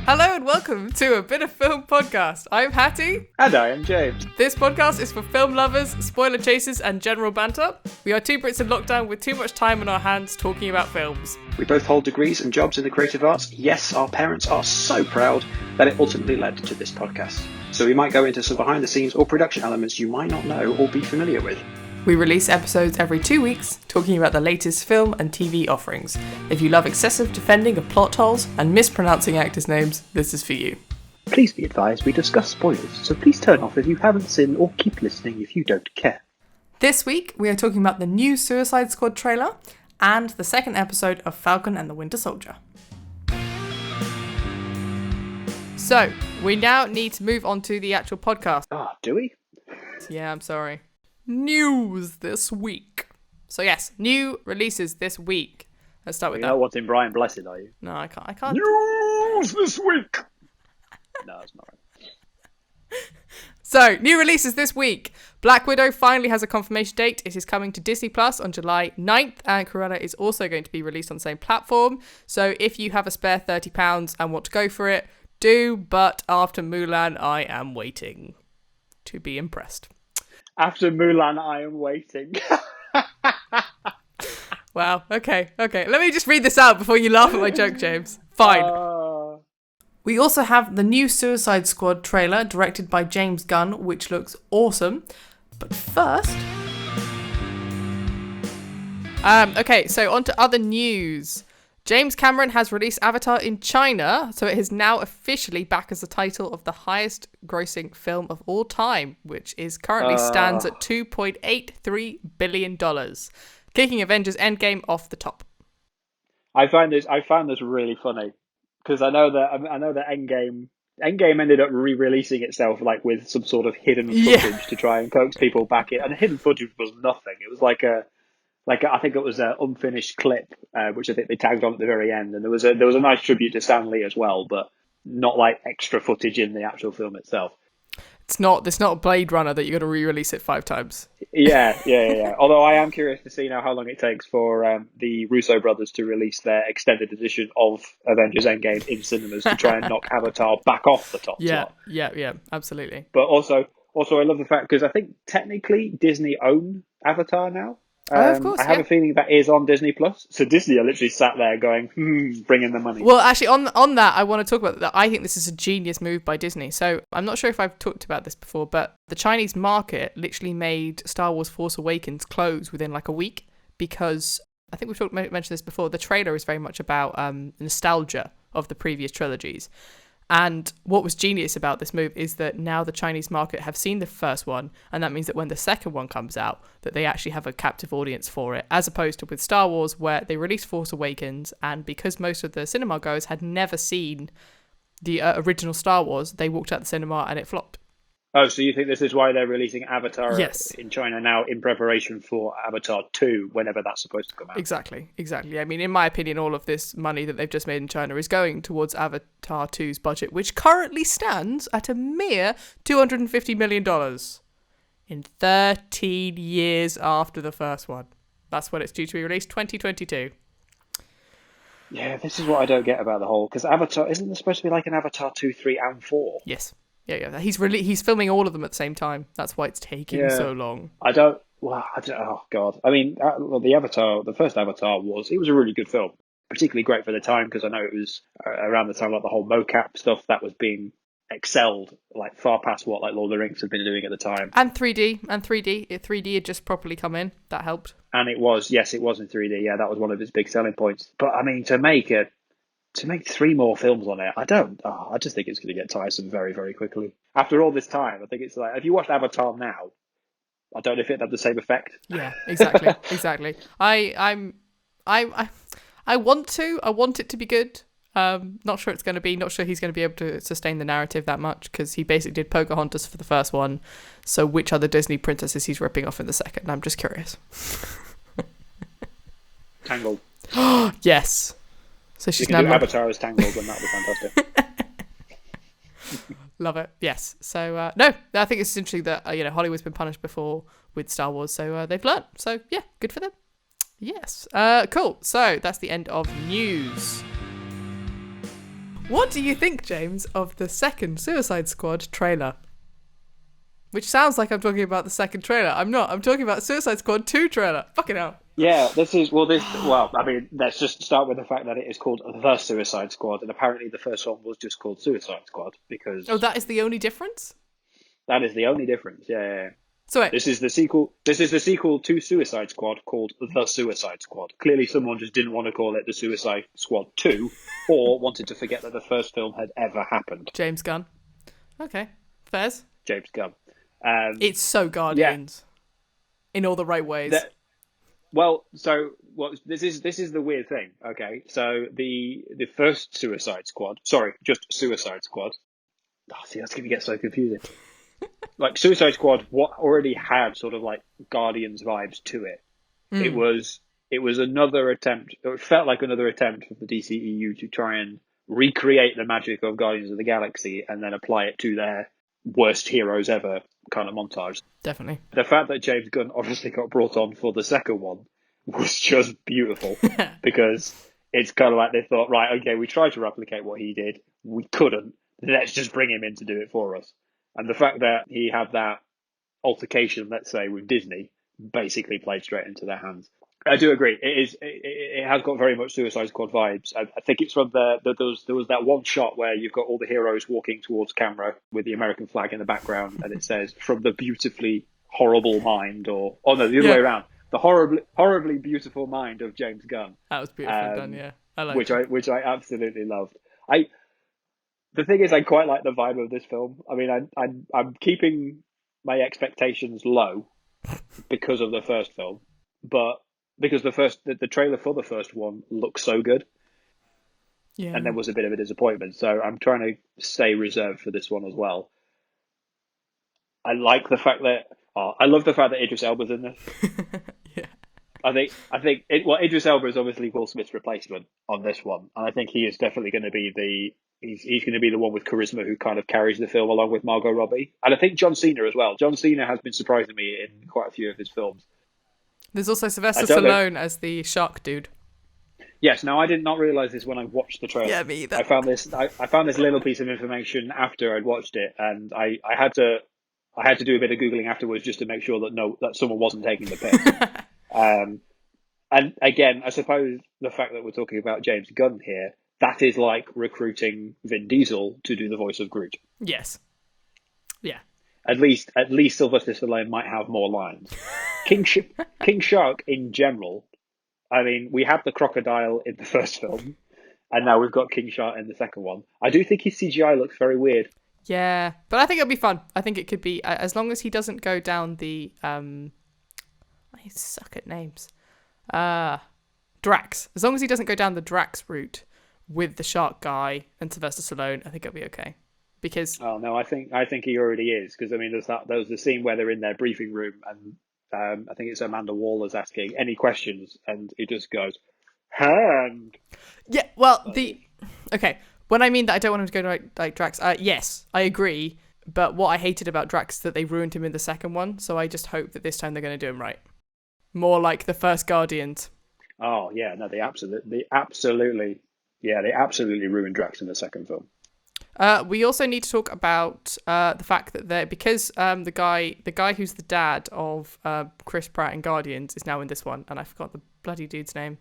Hello and welcome to a Bit of Film podcast. I'm Hattie. And I am James. This podcast is for film lovers, spoiler chasers and general banter. We are two Brits in lockdown with too much time on our hands talking about films. We both hold degrees and jobs in the creative arts. Yes, our parents are so proud that it ultimately led to this podcast. So we might go into some behind the scenes or production elements you might not know or be familiar with. We release episodes every 2 weeks, talking about the latest film and TV offerings. If you love excessive defending of plot holes and mispronouncing actors' names, this is for you. Please be advised we discuss spoilers, so please turn off if you haven't seen or keep listening if you don't care. This week, we are talking about the new Suicide Squad trailer and the second episode of Falcon and the Winter Soldier. So, we now need to move on to the actual podcast. Do we? Yeah, I'm sorry. News this week. So yes, new releases this week. Let's start with that. You know what's in Brian Blessed, are you? No, I can't. News this week! No, it's not right. So, new releases this week. Black Widow finally has a confirmation date. It is coming to Disney Plus on July 9th, and Cruella is also going to be released on the same platform. So if you have a spare £30 and want to go for it, do, but after Mulan, I am waiting to be impressed. After Mulan, I am waiting. Wow, okay. Let me just read this out before you laugh at my joke, James. Fine. We also have the new Suicide Squad trailer directed by James Gunn, which looks awesome. But first... okay, so on to other news. James Cameron has released Avatar in China, so it is now officially back as the title of the highest grossing film of all time, which is currently stands at $2.83 billion, kicking Avengers Endgame off the top. I found this really funny because I know that Endgame ended up re-releasing itself like with some sort of hidden footage to try and coax people back in, and the hidden footage was nothing. It was I think it was an unfinished clip, which I think they tagged on at the very end, and there was a nice tribute to Stan Lee as well, but not like extra footage in the actual film itself. It's not Blade Runner that you got to re-release it 5 times. Yeah. Although I am curious to see now how long it takes for the Russo brothers to release their extended edition of Avengers Endgame in cinemas to try and knock Avatar back off the top slot. Yeah, absolutely. But also I love the fact because I think technically Disney own Avatar now. Of course, I have a feeling that is on Disney Plus. So Disney are literally sat there going, bringing the money. Well, actually, on that, I want to talk about that. I think this is a genius move by Disney. So I'm not sure if I've talked about this before, but the Chinese market literally made Star Wars Force Awakens close within like a week because I think we've mentioned this before. The trailer is very much about nostalgia of the previous trilogies. And what was genius about this move is that now the Chinese market have seen the first one, and that means that when the second one comes out, that they actually have a captive audience for it, as opposed to with Star Wars, where they released Force Awakens, and because most of the cinema goers had never seen the original Star Wars, they walked out the cinema and it flopped. Oh, so you think this is why they're releasing Avatar Yes. in China now in preparation for Avatar 2, whenever that's supposed to come out? Exactly. I mean, in my opinion, all of this money that they've just made in China is going towards Avatar 2's budget, which currently stands at a mere $250 million in 13 years after the first one. That's when it's due to be released, 2022. Yeah, this is what I don't get about the whole... Because Avatar, isn't there supposed to be like an Avatar 2, 3, and 4? Yes. Yeah. He's filming all of them at the same time. That's why it's taking so long. Oh God. I mean, the first Avatar was a really good film, particularly great for the time because I know it was around the time like the whole mocap stuff that was being excelled like far past what like Lord of the Rings had been doing at the time. And 3D. 3D had just properly come in. That helped. And it was in 3D. Yeah, that was one of its big selling points. But I mean, to make 3 more films on it, I just think it's going to get tiresome very, very quickly. After all this time, I think it's like, if you watched Avatar now, I don't know if it'd have the same effect. Yeah, exactly. I want it to be good. Not sure it's going to be, not sure he's going to be able to sustain the narrative that much because he basically did Pocahontas for the first one. So which other Disney princesses he's ripping off in the second? I'm just curious. Tangled. Yes. So she's now Avatar as Tangled, and that would be fantastic. Love it. Yes. So no, I think it's interesting that Hollywood's been punished before with Star Wars, so they've learned. So yeah, good for them. Yes. Cool. So that's the end of news. What do you think, James, of the second Suicide Squad trailer? Which sounds like I'm talking about the second trailer. I'm not. I'm talking about Suicide Squad 2 trailer. Fucking hell. Yeah, I mean, let's just start with the fact that it is called The Suicide Squad, and apparently the first one was just called Suicide Squad, because Oh, that is the only difference? that is the only difference. Yeah. So wait. This is the sequel to Suicide Squad called The Suicide Squad. Clearly someone just didn't want to call it The Suicide Squad 2, or wanted to forget that the first film had ever happened. James Gunn. Okay. Fairs. James Gunn. It's so Guardians. Yeah. In all the right ways. This is the weird thing. Okay, so the first Suicide Squad, just Suicide Squad. Oh, see, that's gonna get so confusing. Like Suicide Squad, what already had sort of like Guardians vibes to it. It was another attempt. It felt like another attempt from the DCEU to try and recreate the magic of Guardians of the Galaxy and then apply it to their worst heroes ever kind of montage. Definitely. The fact that James Gunn obviously got brought on for the second one was just beautiful, because it's kind of like they thought, right, okay, we tried to replicate what he did, we couldn't, let's just bring him in to do it for us. And the fact that he had that altercation, let's say, with Disney, basically played straight into their hands. I do agree. It has got very much Suicide Squad vibes. I think it's from there was that one shot where you've got all the heroes walking towards camera with the American flag in the background, and it says "From the beautifully horrible mind," or no, the other way around, the horribly beautiful mind of James Gunn. That was beautifully done. Yeah, I like which I absolutely loved. The thing is, I quite like the vibe of this film. I mean, I'm keeping my expectations low because of the first film, but because the trailer for the first one looks so good, and there was a bit of a disappointment. So I'm trying to stay reserved for this one as well. I like the fact that I love the fact that Idris Elba's in this. Yeah, I think Idris Elba is obviously Will Smith's replacement on this one, and I think he is definitely going to be he's going to be the one with charisma who kind of carries the film along with Margot Robbie, and I think John Cena as well. John Cena has been surprising me in quite a few of his films. There's also Sylvester Stallone as the shark dude. Yes, now I did not realise this when I watched the trailer. Yeah, me either. I found this little piece of information after I'd watched it, and I had to do a bit of Googling afterwards just to make sure that someone wasn't taking the piss. And again, I suppose the fact that we're talking about James Gunn here, that is like recruiting Vin Diesel to do the voice of Groot. Yes. Yeah. At least Sylvester Stallone might have more lines. King Shark in general. I mean, we had the crocodile in the first film, and now we've got King Shark in the second one. I do think his CGI looks very weird. Yeah, but I think it'll be fun. I think it could be, as long as he doesn't go down the I suck at names. Drax. As long as he doesn't go down the Drax route with the shark guy and Sylvester Stallone, I think it'll be okay. Because I think he already is, because I mean there was the scene where they're in their briefing room and I think it's Amanda Waller's asking any questions, and he just goes hand. Yeah, well okay. When I mean that I don't want him to go like Drax, yes, I agree. But what I hated about Drax is that they ruined him in the second one. So I just hope that this time they're going to do him right, more like the first Guardians. Oh yeah, no, they absolutely ruined Drax in the second film. We also need to talk about the fact that because the guy who's the dad of Chris Pratt in Guardians is now in this one, and I forgot the bloody dude's name.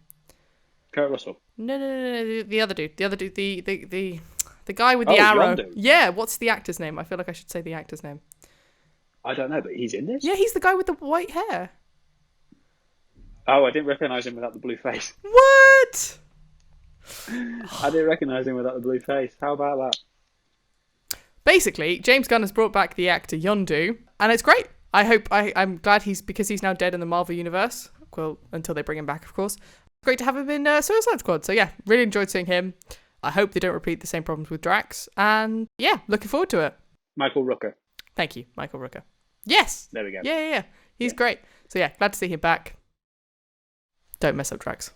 Kurt Russell. No, the other dude, the guy with the arrow. Yondu. Yeah, what's the actor's name? I feel like I should say the actor's name. I don't know, but he's in this? Yeah, he's the guy with the white hair. Oh, I didn't recognise him without the blue face. What? I didn't recognise him without the blue face. How about that? Basically, James Gunn has brought back the actor Yondu, and it's great. I'm glad because he's now dead in the Marvel universe. Well, until they bring him back, of course. Great to have him in Suicide Squad. So yeah, really enjoyed seeing him. I hope they don't repeat the same problems with Drax. And yeah, looking forward to it. Michael Rooker. Thank you, Michael Rooker. Yes. There we go. Yeah. He's great. So yeah, glad to see him back. Don't mess up Drax.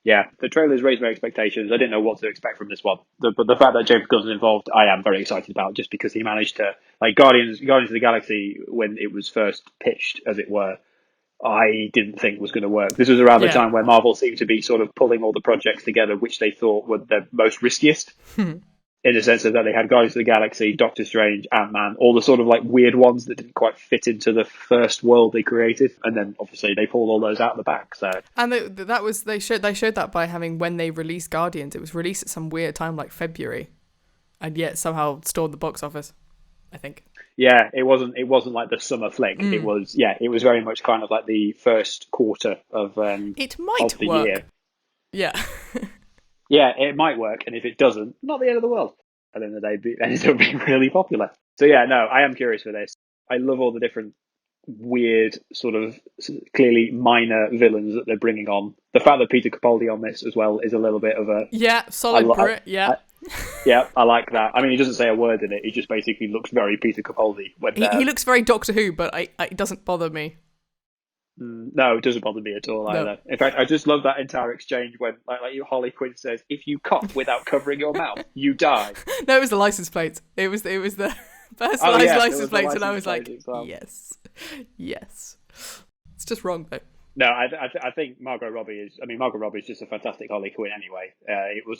Yeah, the trailers raised my expectations. I didn't know what to expect from this one. But the fact that James Gunn's involved, I am very excited about, just because he managed to, like Guardians of the Galaxy, when it was first pitched, as it were, I didn't think was going to work. This was around the time where Marvel seemed to be sort of pulling all the projects together, which they thought were the most riskiest. in the sense of that they had Guardians of the Galaxy, Doctor Strange, Ant-Man, all the sort of like weird ones that didn't quite fit into the first world they created, and then obviously they pulled all those out of the back. So, and they showed that by having, when they released Guardians, it was released at some weird time like February, and yet somehow stormed the box office, I think. Yeah, it wasn't like the summer flick. It was very much kind of like the first quarter of it might of the work. year. Yeah. Yeah, it might work, and if it doesn't, not the end of the world. At the end of the day, it ends up being really popular. So yeah, no, I am curious for this. I love all the different weird, sort of clearly minor villains that they're bringing on. The fact that Peter Capaldi on this as well is a little bit of a solid Brit. Yeah. Yeah, I like that. I mean, he doesn't say a word in it. He just basically looks very Peter Capaldi. When he looks very Doctor Who, but it doesn't bother me. No, it doesn't bother me at all either. In fact, I just love that entire exchange when, like Harley Quinn says, "If you cough without covering your mouth, you die." No, it was the license plate. It was the personalised license plates, and I was like, yes. It's just wrong though. No, I think Margot Robbie is just a fantastic Harley Quinn anyway.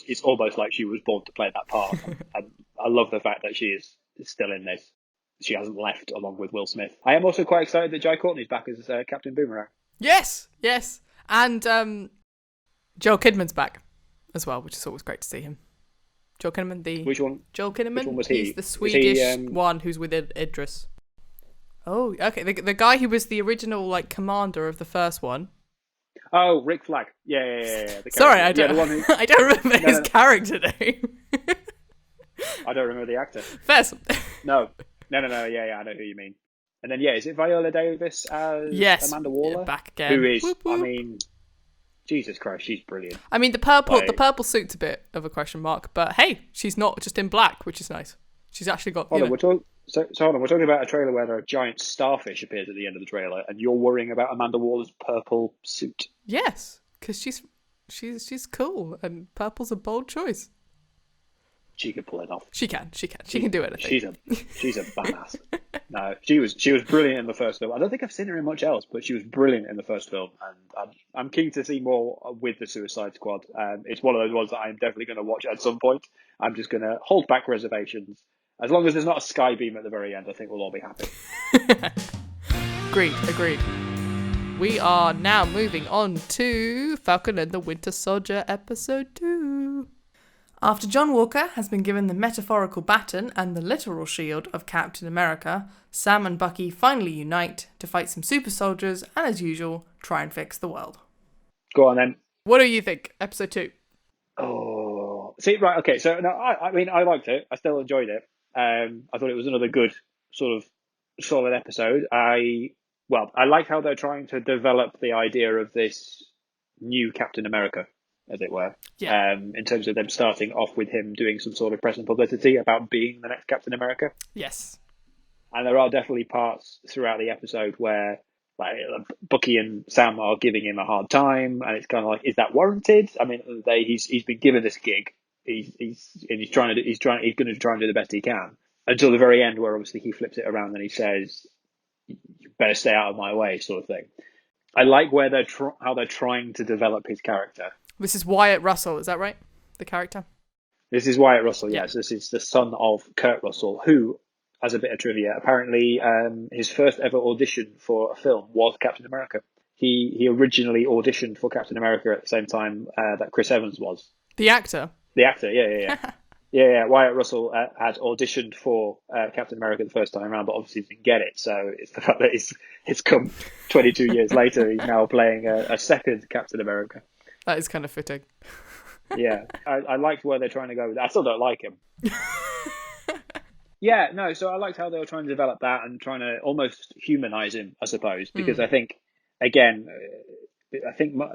It's almost like she was born to play that part. And I love the fact that she is still in this. She hasn't left along with Will Smith. I am also quite excited that Jai Courtney's back as Captain Boomerang. Yes. And Joel Kidman's back as well, which is always great to see him. Joel Kinnaman, Which one? Joel Kinnaman? Which one was he? He's the Swedish one who's with Idris. Oh, okay. The guy who was the original like commander of the first one. Oh, Rick Flag. Yeah. Sorry, I don't. I don't remember his character name. I don't remember the actor. First. No. Yeah, I know who you mean. And then is it Viola Davis as Amanda Waller? Yeah, back again. Who is? Whoop, whoop. I mean, Jesus Christ, she's brilliant. I mean, the purple suit's a bit of a question mark, but hey, she's not just in black, which is nice. She's actually got. Hold on, we're talking about a trailer where a giant starfish appears at the end of the trailer, and you're worrying about Amanda Waller's purple suit. Yes, because she's cool, and purple's a bold choice. She can pull it off. She can do anything. She's a badass. No, she was brilliant in the first film. I don't think I've seen her in much else, but she was brilliant in the first film, and I'm keen to see more with the Suicide Squad. It's one of those ones that I'm definitely going to watch at some point. I'm just going to hold back reservations. As long as there's not a sky beam at the very end, I think we'll all be happy. Agreed. We are now moving on to Falcon and the Winter Soldier Episode 2. After John Walker has been given the metaphorical baton and the literal shield of Captain America, Sam and Bucky finally unite to fight some super soldiers and, as usual, try and fix the world. Go on then. What do you think? Episode 2. Oh, see, right, okay. So, no, I mean, I liked it. I still enjoyed it. I thought it was another good sort of solid episode. I like how they're trying to develop the idea of this new Captain America, as it were. Yeah. In terms of them starting off with him doing some sort of press and publicity about being the next Captain America. Yes. And there are definitely parts throughout the episode where like Bucky and Sam are giving him a hard time, and it's kind of like, is that warranted? I mean, at the end of the day, he's been given this gig. He's going to try and do the best he can until the very end, where obviously he flips it around and he says, "You better stay out of my way," sort of thing. I like where how they're trying to develop his character. This is Wyatt Russell, is that right? The character? This is Wyatt Russell, yes. This is the son of Kurt Russell, who, as a bit of trivia, apparently his first ever audition for a film was Captain America. He originally auditioned for Captain America at the same time that Chris Evans was. The actor? The actor, yeah. Yeah, Wyatt Russell had auditioned for Captain America the first time around, but obviously didn't get it. So it's the fact that it's come 22 years later, he's now playing a second Captain America. That is kind of fitting. Yeah, I liked where they're trying to go with that. I still don't like him. Yeah, no, so I liked how they were trying to develop that and trying to almost humanize him, I suppose, because I think, again,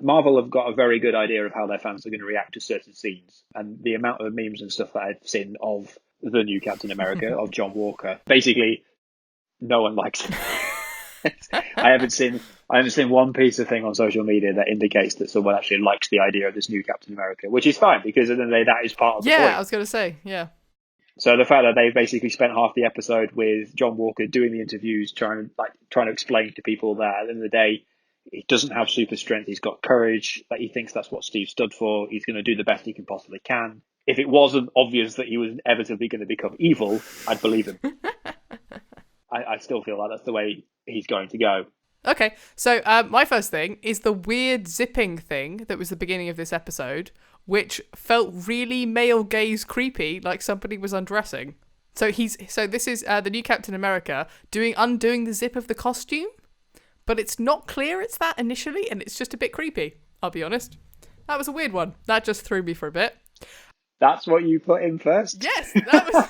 Marvel have got a very good idea of how their fans are going to react to certain scenes, and the amount of memes and stuff that I've seen of the new Captain America, of John Walker, basically no one likes him. I haven't seen one piece of thing on social media that indicates that someone actually likes the idea of this new Captain America, which is fine, because at the end of the day, that is part of the point. Yeah, I was going to say, yeah. So the fact that they've basically spent half the episode with John Walker doing the interviews, trying to explain to people that at the end of the day, he doesn't have super strength, he's got courage, that he thinks that's what Steve stood for, he's going to do the best he can possibly can. if it wasn't obvious that he was inevitably going to become evil, I'd believe him. I still feel like that's the way he's going to go. Okay, so my first thing is the weird zipping thing that was the beginning of this episode, which felt really male gaze creepy, like somebody was undressing. So this is the new Captain America undoing the zip of the costume, but it's not clear it's that initially, and it's just a bit creepy, I'll be honest. That was a weird one. That just threw me for a bit. That's what you put in first? Yes, that was...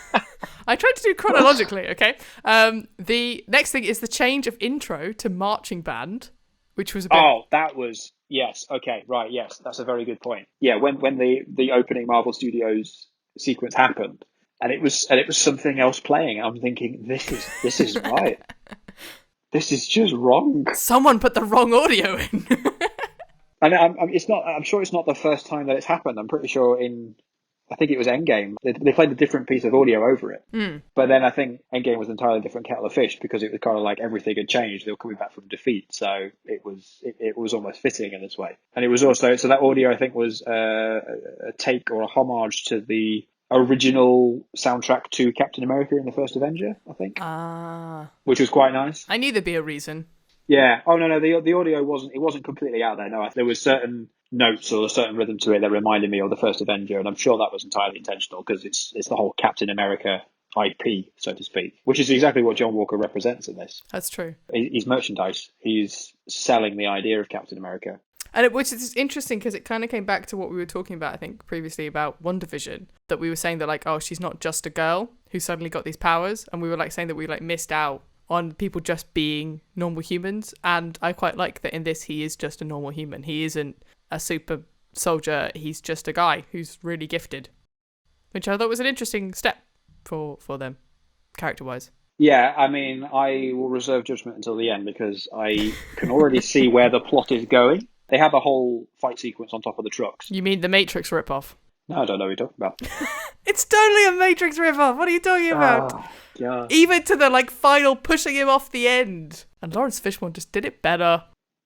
I tried to do chronologically, okay? The next thing is the change of intro to marching band, which was a bit... Oh, that was... Yes, okay, right, yes. That's a very good point. Yeah, when the opening Marvel Studios sequence happened, and it was something else playing, I'm thinking, this is right. This is just wrong. Someone put the wrong audio in. And I'm sure it's not the first time that it's happened. I'm pretty sure I think it was Endgame. They played a different piece of audio over it. But then I think Endgame was an entirely different kettle of fish because it was kind of like everything had changed. They were coming back from defeat. So it was almost fitting in this way. And it was also, so that audio I think was a take or a homage to the original soundtrack to Captain America in the First Avenger, I think. Which was quite nice. I knew there'd be a reason. Yeah. Oh no, the audio wasn't completely out there. No, there was certain notes or a certain rhythm to it that reminded me of the First Avenger, and I'm sure that was entirely intentional because it's the whole Captain America IP, so to speak, which is exactly what John Walker represents in this. That's true. He's merchandise. He's selling the idea of Captain America. And which is interesting because it kind of came back to what we were talking about, I think, previously about WandaVision, that we were saying that, like, oh, she's not just a girl who suddenly got these powers, and we were, like, saying that we, like, missed out on people just being normal humans, and I quite like that in this he is just a normal human. He isn't a super soldier, he's just a guy who's really gifted, which I thought was an interesting step for them, character-wise. Yeah, I mean, I will reserve judgment until the end because I can already see where the plot is going. They have a whole fight sequence on top of the trucks. You mean the Matrix ripoff? No, I don't know what you're talking about. It's totally a Matrix ripoff. What are you talking about? Oh, God. Even to the like final pushing him off the end. And Lawrence Fishburne just did it better.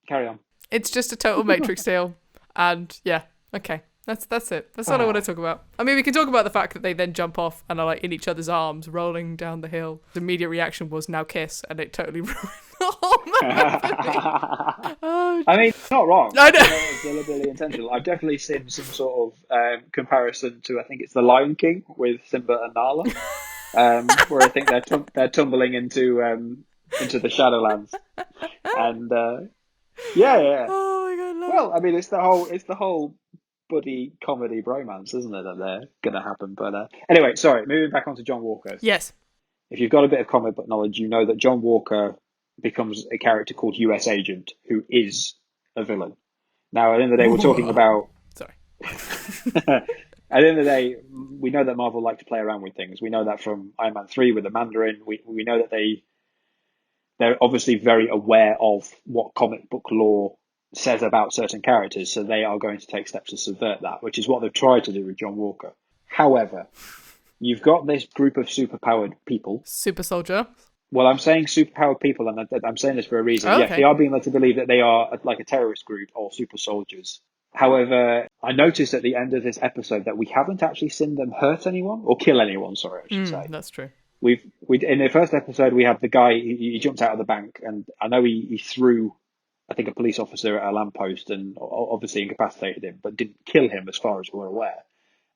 Carry on. It's just a total Matrix deal. And yeah, okay. That's it. That's all I want to talk about. I mean, we can talk about the fact that they then jump off and are like in each other's arms, rolling down the hill. The immediate reaction was now kiss, and it totally ruined the whole moment for me. Oh, I mean, not wrong. I know. It's deliberately intentional. I've definitely seen some sort of comparison to, I think it's The Lion King with Simba and Nala, where I think they're tumbling into the Shadowlands, and yeah. Oh my God. Well, I mean, it's the whole buddy comedy bromance, isn't it, that they're gonna happen? But anyway, sorry. Moving back onto John Walker. Yes. If you've got a bit of comic book knowledge, you know that John Walker becomes a character called US Agent, who is a villain. Now, at the end of the day, we're talking about... Sorry. At the end of the day, we know that Marvel like to play around with things. We know that from Iron Man 3 with the Mandarin. We know that they're obviously very aware of what comic book lore says about certain characters, so they are going to take steps to subvert that, which is what they've tried to do with John Walker. However, you've got this group of superpowered people. Super soldier. Well, I'm saying superpowered people, and I'm saying this for a reason. Oh, yes, okay. they are being led to believe that they are like a terrorist group or super soldiers. However, I noticed at the end of this episode that we haven't actually seen them hurt anyone or kill anyone. Sorry, I should say. That's true. We in the first episode we have the guy. He jumped out of the bank, and I know he threw, I think, a police officer at a lamppost and obviously incapacitated him, but didn't kill him as far as we're aware.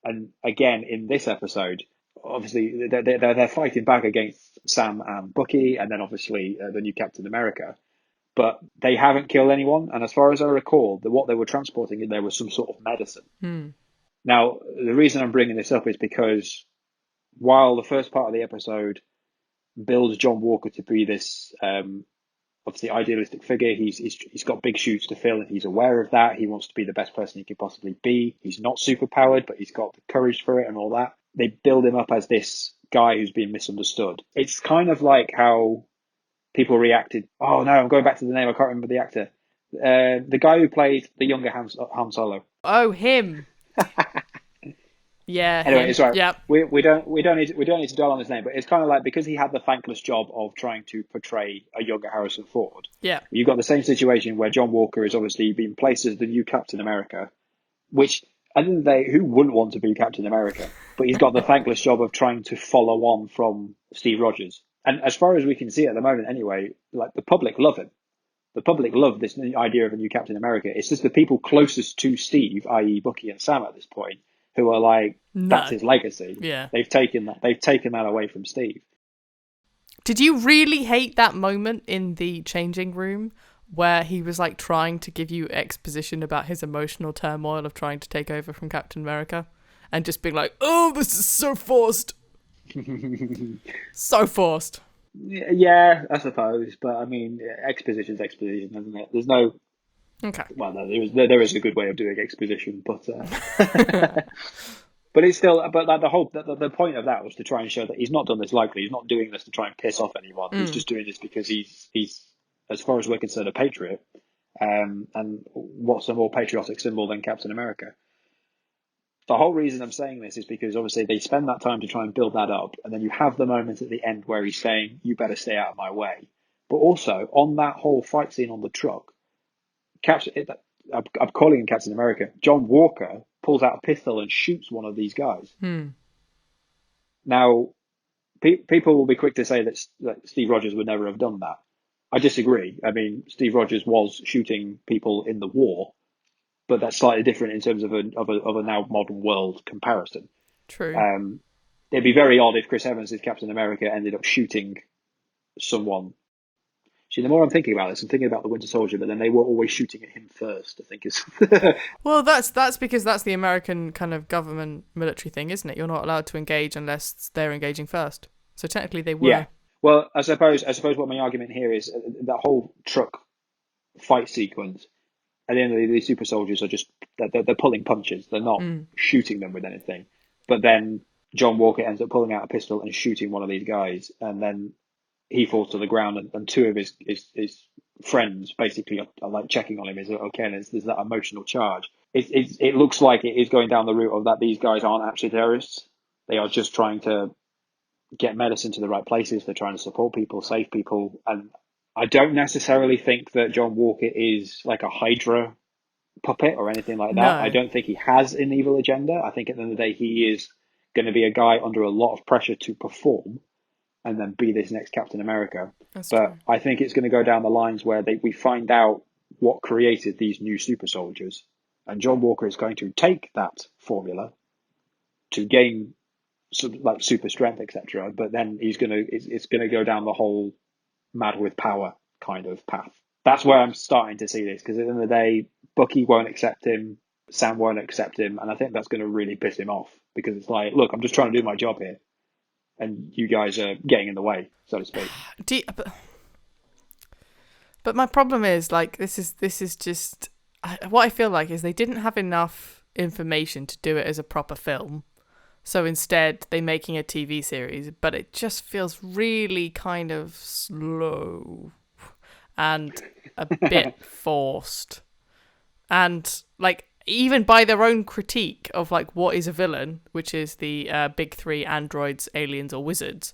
And again, in this episode, obviously they're fighting back against Sam and Bucky, and then obviously the new Captain America. But they haven't killed anyone, and as far as I recall, what they were transporting in there was some sort of medicine. Now, the reason I'm bringing this up is because while the first part of the episode builds John Walker to be this obviously idealistic figure, he's got big shoes to fill, and he's aware of that. He wants to be the best person he could possibly be. He's not super powered, but he's got the courage for it and all that. They build him up as this guy who's been misunderstood. It's kind of like how people reacted. Oh no, I'm going back to the name. I can't remember the actor. The guy who played the younger Han Solo. Oh, him. Yeah. Anyway, him. it's right. Yeah. We don't need to dwell on his name, but it's kind of like because he had the thankless job of trying to portray a younger Harrison Ford. Yeah. You've got the same situation where John Walker is obviously being placed as the new Captain America, which at the end of the day, who wouldn't want to be Captain America? But he's got the thankless job of trying to follow on from Steve Rogers. And as far as we can see at the moment, anyway, like the public love him. The public love this new idea of a new Captain America. It's just the people closest to Steve, i.e., Bucky and Sam at this point, who are like, that's No. his legacy. Yeah. They've taken that. They've taken that away from Steve. Did you really hate that moment in the changing room where he was like trying to give you exposition about his emotional turmoil of trying to take over from Captain America and just being like, oh, this is so forced. So forced. Yeah, I suppose. But I mean, exposition's exposition, isn't it? There's no. Okay. Well, no, there is a good way of doing exposition, but but it's still. But like the point of that was to try and show that he's not done this lightly. He's not doing this to try and piss off anyone. He's just doing this because he's as far as we're concerned a patriot. And what's a more patriotic symbol than Captain America? The whole reason I'm saying this is because obviously they spend that time to try and build that up, and then you have the moment at the end where he's saying, "You better stay out of my way." But also on that whole fight scene on the truck, I'm calling him Captain America. John Walker pulls out a pistol and shoots one of these guys. Now, people will be quick to say that Steve Rogers would never have done that. I disagree. I mean, Steve Rogers was shooting people in the war, but that's slightly different in terms of a now modern world comparison. True. It'd be very odd if Chris Evans' Captain America ended up shooting someone. See, the more I'm thinking about this, I'm thinking about the Winter Soldier, but then they were always shooting at him first, I think is. Well, that's because that's the American kind of government military thing, isn't it? You're not allowed to engage unless they're engaging first. So technically they were. Yeah. Well, I suppose what my argument here is that whole truck fight sequence. At the end of the day, these super soldiers are just they're pulling punches. They're not shooting them with anything. But then John Walker ends up pulling out a pistol and shooting one of these guys, and then he falls to the ground, and two of his friends basically are like checking on him. Is it okay? And there's that emotional charge. It looks like it is going down the route of that these guys aren't actually terrorists. They are just trying to get medicine to the right places. They're trying to support people, save people, and I don't necessarily think that John Walker is like a Hydra puppet or anything like that. No. I don't think he has an evil agenda. I think at the end of the day, he is going to be a guy under a lot of pressure to perform and then be this next Captain America. That's but true. I think it's going to go down the lines where we find out what created these new super soldiers. And John Walker is going to take that formula to gain like super strength, etc. But then it's going to go down the whole mad with power kind of path. That's where I'm starting to see this, because at the end of the day, Bucky won't accept him, Sam won't accept him, and I think that's going to really piss him off, because it's like, look, I'm just trying to do my job here, and you guys are getting in the way, so to speak. But my problem is, like, this is just what I feel like is they didn't have enough information to do it as a proper film. So instead, they're making a TV series, but it just feels really kind of slow and a bit forced. And, like, even by their own critique of, like, what is a villain, which is the big three androids, aliens, or wizards,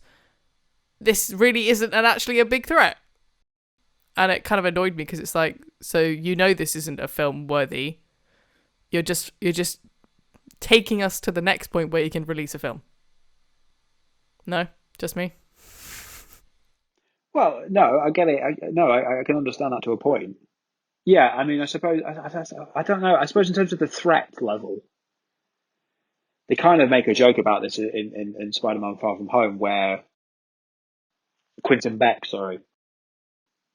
this really isn't actually a big threat. And it kind of annoyed me, because it's like, so you know this isn't a film worthy. You're just taking us to the next point where you can release a film. No? Just me? Well, no, I get it. I can understand that to a point. Yeah, I mean, I suppose, I don't know. I suppose in terms of the threat level, they kind of make a joke about this in Spider-Man Far From Home, where Quentin Beck,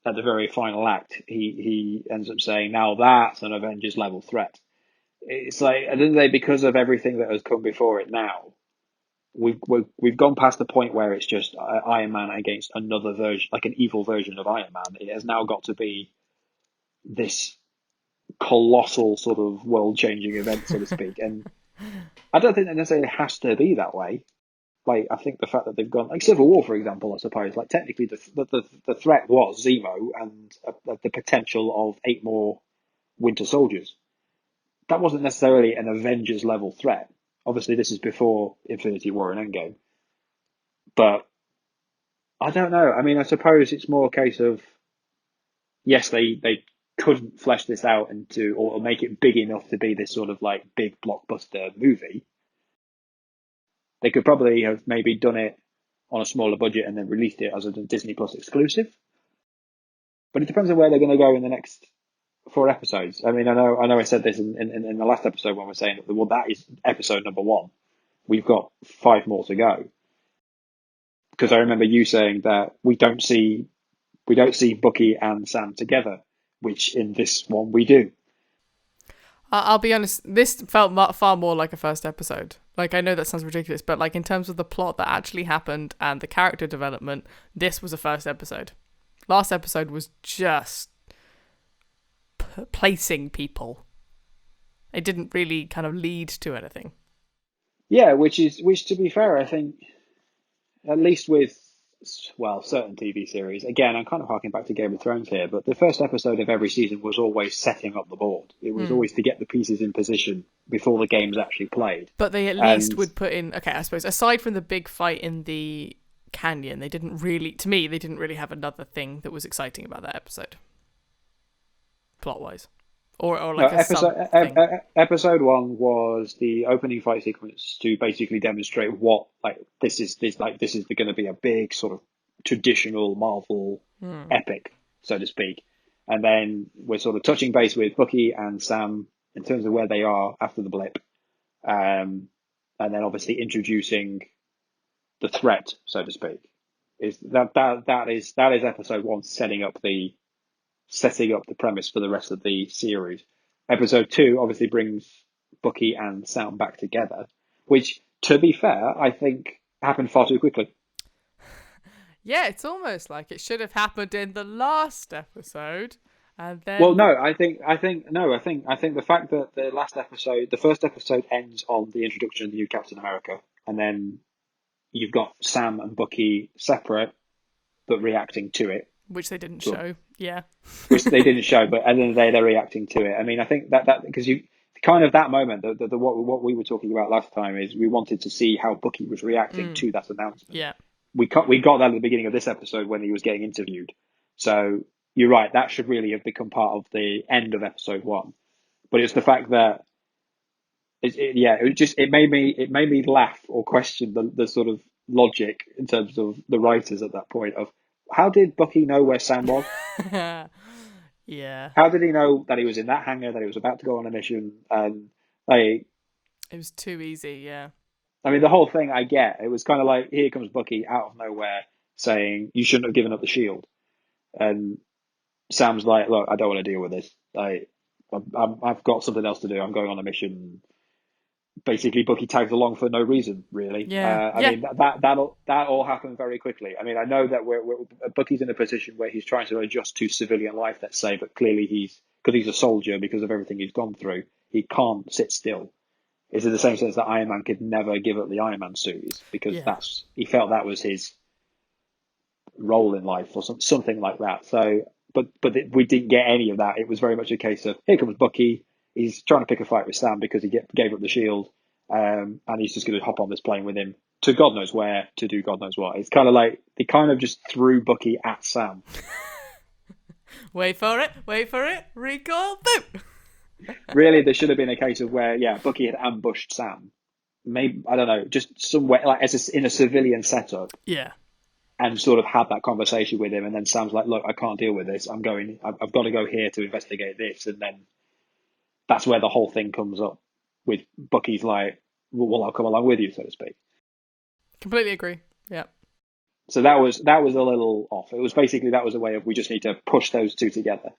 at the very final act, he ends up saying, now that's an Avengers level threat. It's like, at the end of the day, because of everything that has come before it now, we've gone past the point where it's just Iron Man against another version, like an evil version of Iron Man. It has now got to be this colossal sort of world-changing event, so to speak. And I don't think that necessarily has to be that way. Like, I think the fact that they've gone, like Civil War, for example, I suppose, like technically the threat was Zemo and the potential of 8 more Winter Soldiers. That wasn't necessarily an Avengers level threat. Obviously, this is before Infinity War and Endgame. But I don't know. I mean, I suppose it's more a case of, yes, they couldn't flesh this out into or make it big enough to be this sort of like big blockbuster movie, they could probably have maybe done it on a smaller budget and then released it as a Disney Plus exclusive. But it depends on where they're going to go in the next 4 episodes. I mean, I know I said this in the last episode when we're saying that, well, that is episode number 1. We've got 5 more to go. Because I remember you saying that we don't see Bucky and Sam together, which in this one we do. I'll be honest, this felt far more like a first episode. Like, I know that sounds ridiculous, but like in terms of the plot that actually happened and the character development, this was a first episode. Last episode was just placing people. It didn't really kind of lead to anything. Yeah, which to be fair, I think, at least with, well, certain TV series, again, I'm kind of harking back to Game of Thrones here, but the first episode of every season was always setting up the board. It was always to get the pieces in position before the game's actually played. But they at least would put in, okay, I suppose, aside from the big fight in the canyon, they didn't really have another thing that was exciting about that episode. Plot-wise. Or like episode 1 was the opening fight sequence to basically demonstrate what this is going to be a big sort of traditional Marvel epic, so to speak. And then we're sort of touching base with Bucky and Sam in terms of where they are after the blip, and then obviously introducing the threat, so to speak. That is episode 1, setting up the premise for the rest of the series. Episode 2 obviously brings Bucky and Sam back together, which, to be fair, I think happened far too quickly. Yeah, it's almost like it should have happened in the last episode, and then. Well, no, I think the fact that the first episode ends on the introduction of the new Captain America, and then you've got Sam and Bucky separate but reacting to it. Which they didn't show, yeah. Which they didn't show, but at the end of the day, they're reacting to it. I mean, I think that because you kind of that moment, what we were talking about last time is we wanted to see how Bucky was reacting to that announcement. Yeah, we got that at the beginning of this episode when he was getting interviewed. So you're right, that should really have become part of the end of episode 1. But it's the fact that it made me laugh or question the sort of logic in terms of the writers at that point of. How did Bucky know where Sam was? Yeah. How did he know that he was in that hangar, that he was about to go on a mission? And it was too easy, yeah. I mean, the whole thing I get. It was kind of like, here comes Bucky out of nowhere saying, you shouldn't have given up the shield. And Sam's like, look, I don't want to deal with this. I've got something else to do. I'm going on a mission. Basically, Bucky tags along for no reason, really. Yeah. I mean, that all happened very quickly. I mean, I know that Bucky's in a position where he's trying to adjust to civilian life, let's say, but clearly because he's a soldier, because of everything he's gone through, he can't sit still. It's in the same sense that Iron Man could never give up the Iron Man suit, because he felt that was his role in life or something like that. So, but we didn't get any of that. It was very much a case of, here comes Bucky. He's trying to pick a fight with Sam because he gave up the shield, and he's just going to hop on this plane with him to God knows where to do God knows what. It's kind of like they kind of just threw Bucky at Sam. Wait for it, recoil, boom! Really, there should have been a case of where, Bucky had ambushed Sam. Maybe, I don't know, just somewhere, like in a civilian setup. Yeah. And sort of had that conversation with him, and then Sam's like, look, I can't deal with this. I've got to go here to investigate this, and then that's where the whole thing comes up with Bucky's like, well, I'll come along with you, so to speak. Completely agree. Yeah. So that was a little off. It was basically, that was a way of, we just need to push those two together.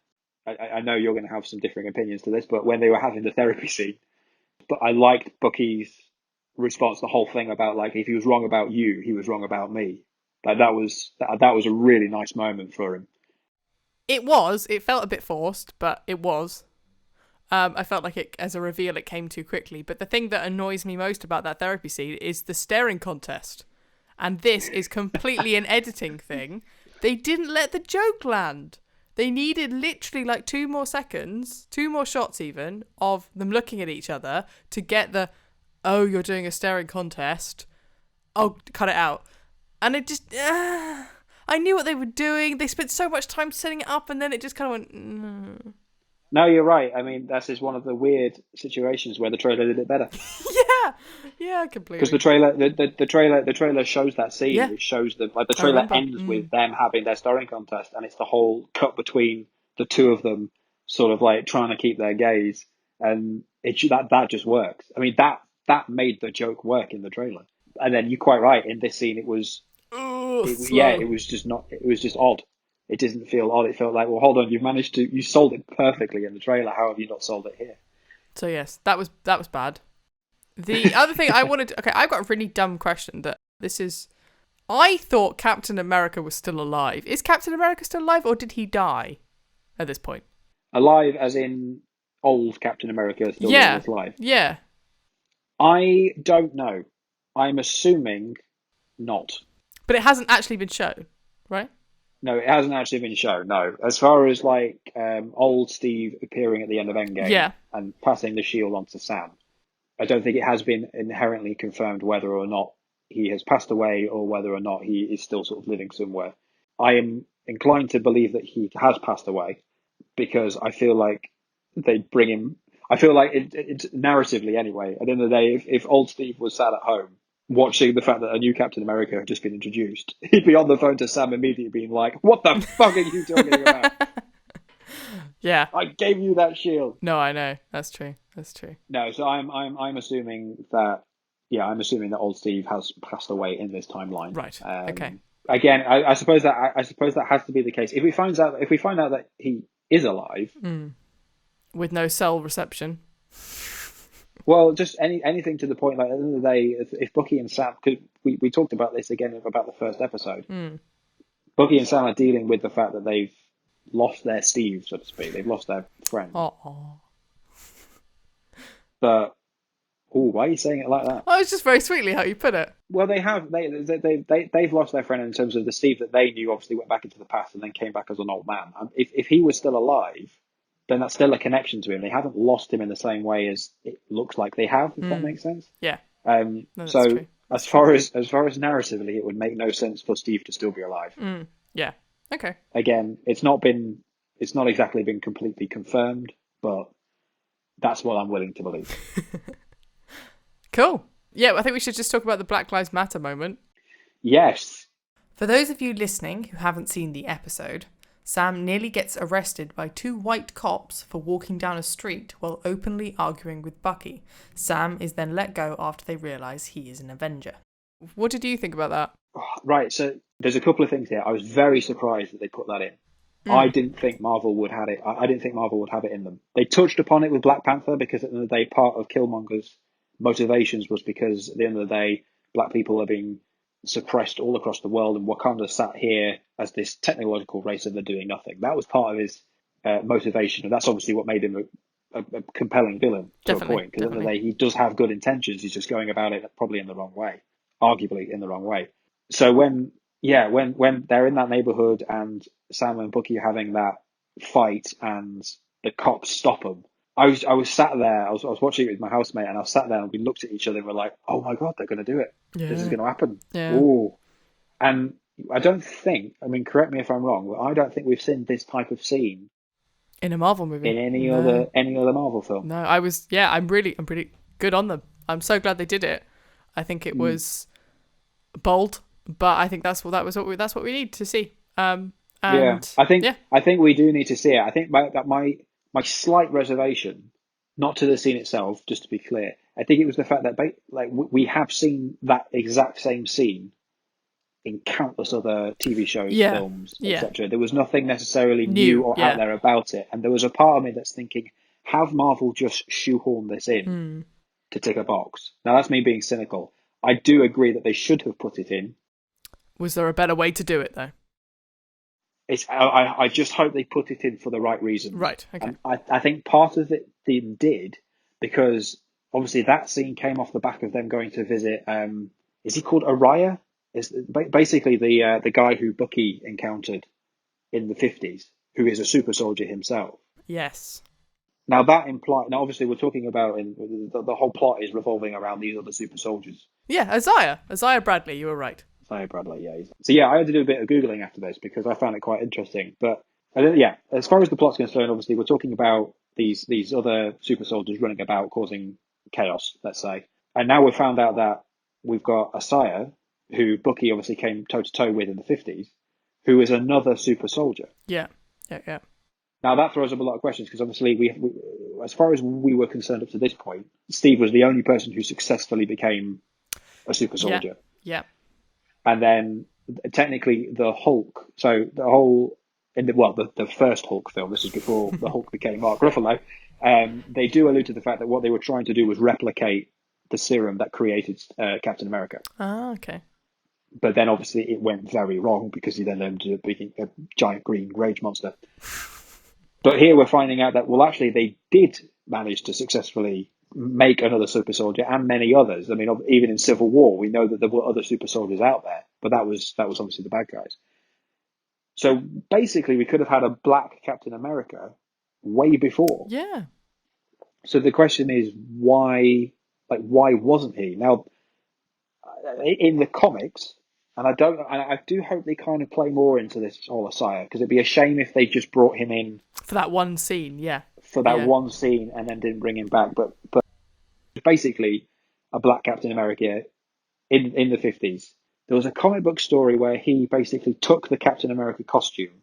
I know you're going to have some differing opinions to this, but when they were having the therapy scene, but I liked Bucky's response, the whole thing about like, if he was wrong about you, he was wrong about me. Like that was a really nice moment for him. It felt a bit forced, but it was. I felt like it, as a reveal, it came too quickly. But the thing that annoys me most about that therapy scene is the staring contest. And this is completely an editing thing. They didn't let the joke land. They needed literally like 2 more seconds, 2 more shots even, of them looking at each other to get the, oh, you're doing a staring contest. Oh, cut it out. And it just, I knew what they were doing. They spent so much time setting it up, and then it just kind of went, No, you're right. I mean, that's just one of the weird situations where the trailer did it better. Yeah, Because completely. the trailer shows that scene. Yeah, It shows them like the I trailer remember. ends with them having their starring contest, and it's the whole cut between the two of them, sort of like trying to keep their gaze, and that just works. I mean, that made the joke work in the trailer. And then you're quite right. In this scene, Oh, yeah, slow. it was just not. It was just odd. It didn't feel odd. It felt like, well, hold on, you sold it perfectly in the trailer. How have you not sold it here? So yes, that was bad. The other thing I wanted to, okay, I've got a really dumb question that this is, I thought Captain America was still alive. Is Captain America still alive, or did he die at this point? Alive, as in old Captain America, still living Yeah, his life. yeah. I don't know. I'm assuming not. But it hasn't actually been shown, right? No, it hasn't actually been shown. No, as far as like old Steve appearing at the end of Endgame Yeah. and passing the shield on to Sam, I don't think it has been inherently confirmed whether or not he has passed away or whether or not he is still sort of living somewhere. I am inclined to believe that he has passed away because I feel like they bring him. I feel like it's narratively anyway. At the end of the day, if old Steve was sat at home watching the fact that a new Captain America had just been introduced, he'd be on the phone to Sam immediately, being like, "What the fuck are you talking about? Yeah. I gave you that shield." No, I know. That's true. That's true. No, so I'm assuming that. Yeah, I'm assuming that old Steve has passed away in this timeline. Right. Okay. Again, I suppose that has to be the case. If we find out that he is alive, With no cell reception. well, just anything to the point. Like at the end of the day, if Bucky and Sam, because we talked about this again about the first episode, Bucky and Sam are dealing with the fact that they've lost their Steve, so to speak. They've lost their friend. Oh. But why are you saying it like that? Oh, it's just very sweetly how you put it. Well, they've lost their friend in terms of the Steve that they knew. Obviously, went back into the past and then came back as an old man. And if he was still alive, then that's still a connection to him. They haven't lost him in the same way as it looks like they have. If that makes sense. Yeah. No, that's so true. as far as narratively, it would make no sense for Steve to still be alive. Yeah. Okay. Again, it's not exactly been completely confirmed, but that's what I'm willing to believe. Cool. Yeah, I think we should just talk about the Black Lives Matter moment. Yes. For those of you listening who haven't seen the episode, Sam nearly gets arrested by two white cops for walking down a street while openly arguing with Bucky. Sam is then let go after they realise he is an Avenger. What did you think about that? Right, so there's a couple of things here. I was very surprised that they put that in. I didn't think Marvel would have it. I didn't think Marvel would have it in them. They touched upon it with Black Panther because at the end of the day, part of Killmonger's motivations was because at the end of the day, black people are being suppressed all across the world, and Wakanda sat here as this technological race and they're doing nothing. That was part of his motivation, and that's obviously what made him a compelling villain to a point. Because at the end of the day, he does have good intentions. He's just going about it probably in the wrong way, arguably in the wrong way. So when they're in that neighborhood and Sam and Bucky are having that fight and the cops stop them, I was sat there. I was watching it with my housemate, and I was sat there, and we looked at each other, and we're like, "Oh my god, they're going to do it! Yeah. This is going to happen!" Yeah. Ooh. And I don't think. I mean, correct me if I'm wrong, but I don't think we've seen this type of scene in a Marvel movie in any other Marvel film. No, I'm pretty good on them. I'm so glad they did it. I think it was bold, but I think that's what we need to see. I think we do need to see it. I think my slight reservation, not to the scene itself, just to be clear, I think it was the fact that we have seen that exact same scene in countless other TV shows, films, etc. There was nothing necessarily new or out there about it, and there was a part of me that's thinking, have Marvel just shoehorned this in to tick a box? Now that's me being cynical. I do agree that they should have put it in. Was there a better way to do it though? I just hope they put it in for the right reason. Right, okay. And I think part of it did because obviously that scene came off the back of them going to visit, is he called Araya? Is basically the guy who Bucky encountered in the 50s, who is a super soldier himself. Yes. Now obviously we're talking about the whole plot is revolving around these other super soldiers. Yeah, Isaiah Bradley, you were right. Isaiah Bradley, yeah. So I had to do a bit of Googling after this because I found it quite interesting. But as far as the plot's concerned, obviously we're talking about these other super soldiers running about causing chaos, let's say. And now we've found out that we've got a sire who Bucky obviously came toe to toe with in the 50s, who is another super soldier. Yeah. Now that throws up a lot of questions because obviously we, as far as we were concerned up to this point, Steve was the only person who successfully became a super soldier. Yeah. And then technically the Hulk, so the whole, the first Hulk film, this is before the Hulk became Mark Ruffalo, they do allude to the fact that what they were trying to do was replicate the serum that created Captain America. Ah, okay. But then obviously it went very wrong because he then ended up being a giant green rage monster. But here we're finding out that, well, actually they did manage to successfully make another super soldier and many others. I mean, even in Civil War, we know that there were other super soldiers out there, but that was obviously the bad guys. So basically we could have had a black Captain America way before. Yeah. So the question is why wasn't he? Now, in the comics, and I do hope they kind of play more into this whole Asaya, because it'd be a shame if they just brought him in for that one scene, one scene and then didn't bring him back. But basically, a black Captain America in the 50s. There was a comic book story where he basically took the Captain America costume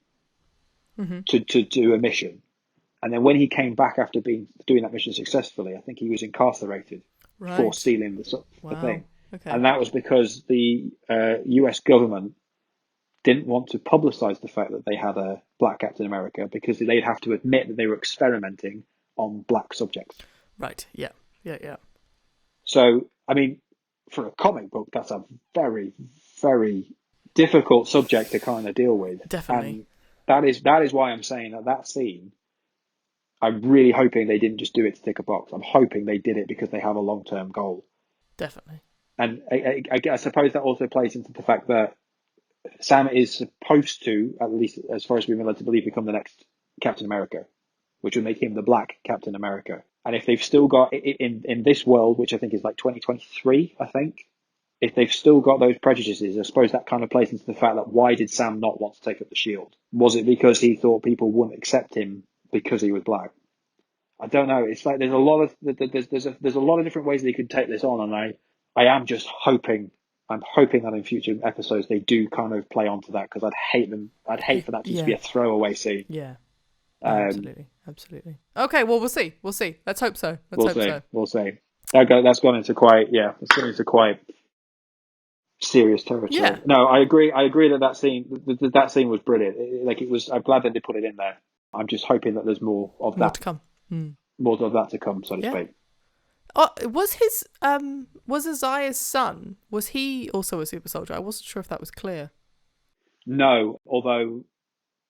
to do a mission, and then when he came back after doing that mission successfully, I think he was incarcerated for stealing the thing. Okay. And that was because the US government didn't want to publicize the fact that they had a black Captain America because they'd have to admit that they were experimenting on black subjects. Right, yeah. So, I mean, for a comic book, that's a very, very difficult subject to kind of deal with. Definitely. And that is why I'm saying that scene, I'm really hoping they didn't just do it to tick a box. I'm hoping they did it because they have a long-term goal. Definitely. And I suppose that also plays into the fact that Sam is supposed to, at least as far as we've been led to believe, become the next Captain America, which would make him the black Captain America. And if they've still got, in this world, which I think is like 2023, I think, if they've still got those prejudices, I suppose that kind of plays into the fact that why did Sam not want to take up the shield? Was it because he thought people wouldn't accept him because he was black? I don't know. It's like there's a lot of different ways they could take this on, and I am just hoping. I'm hoping that in future episodes they do kind of play onto that, because I'd hate for that to just be a throwaway scene. Yeah. Absolutely. Okay, well, we'll see. Let's hope so. We'll see. That's gone into quite serious territory. Yeah. No, I agree that scene was brilliant. Like, it was. I'm glad that they put it in there. I'm just hoping that there's more of that to come. More of that to come, so to speak. Was Isaiah's son, was he also a super soldier? I wasn't sure if that was clear. No, although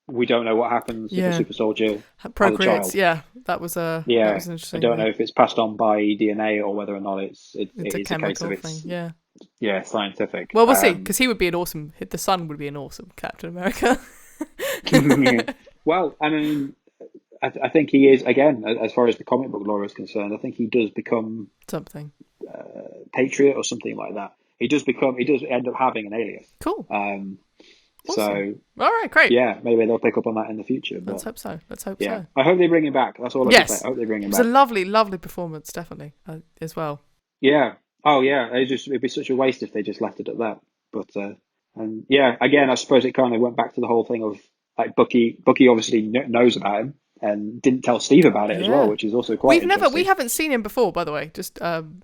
we don't know what happens if a super soldier procreates. Yeah, that was interesting. I don't know if it's passed on by DNA or whether or not it's a chemical thing. Yeah, scientific. Well, we'll see, because he would be the son would be an awesome Captain America. Well, I mean, I think he is, again, as far as the comic book lore is concerned, I think he does become something Patriot or something like that. He does end up having an alias. Cool. Awesome. So, all right, great. Yeah, maybe they'll pick up on that in the future. But, let's hope so. I hope they bring him back. That's all I can say. I hope they bring him back. It was a lovely, lovely performance, definitely, as well. Yeah. Oh, yeah. It'd be such a waste if they just left it at that. But and yeah, again, I suppose it kind of went back to the whole thing of, like, Bucky obviously knows about him and didn't tell Steve about it as well, which is also quite interesting. We haven't seen him before, by the way. Just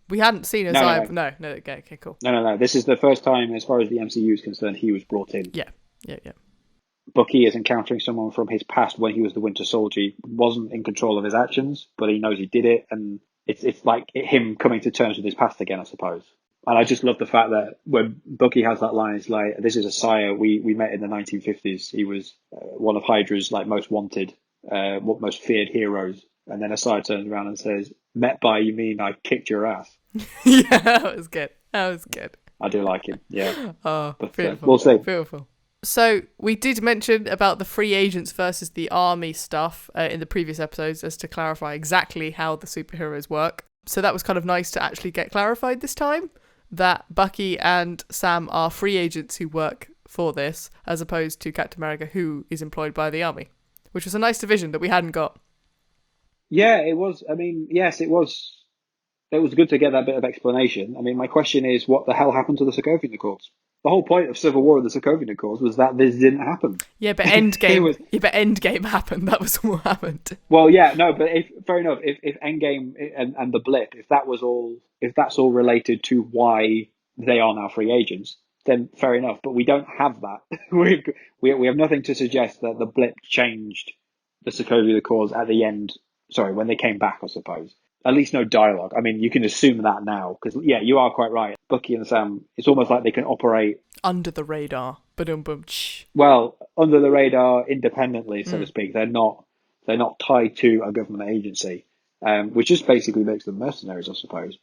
we hadn't seen him. No. Okay, cool. No. This is the first time, as far as the MCU is concerned, he was brought in. Yeah. Bucky is encountering someone from his past when he was the Winter Soldier. He wasn't in control of his actions, but he knows he did it, and it's like him coming to terms with his past again, I suppose. And I just love the fact that when Bucky has that line, it's like, this is a sire. We met in the 1950s. He was one of Hydra's most wanted, most feared heroes. And then Asaya turns around and says, "Met by, you mean I kicked your ass?" Yeah, that was good. I do like him, yeah. Oh, but, beautiful. We'll see. Beautiful. So we did mention about the free agents versus the army stuff in the previous episodes, as to clarify exactly how the superheroes work. So that was kind of nice to actually get clarified this time, that Bucky and Sam are free agents who work for this, as opposed to Captain America, who is employed by the army, which was a nice division that we hadn't got. Yeah, it was. I mean, yes, it was. It was good to get that bit of explanation. I mean, my question is, what the hell happened to the Sokovia Accords? The whole point of civil war of the Sokovia Accords was that this didn't happen. Yeah, but It Endgame. was Yeah, but Endgame happened. That was what happened. well, yeah, no, but fair enough. If Endgame and the blip, if that was all, if that's all related to why they are now free agents, then fair enough. But we don't have that. We have nothing to suggest that the blip changed the Sokovia Accords at the end. Sorry, when they came back, I suppose. At least no dialogue. I mean, you can assume that now because yeah, you are quite right. Bucky and Sam, it's almost like they can operate Under the radar. Ba-dum bum. well under the radar independently, so to speak. They're not tied to a government agency, which just basically makes them mercenaries, I suppose.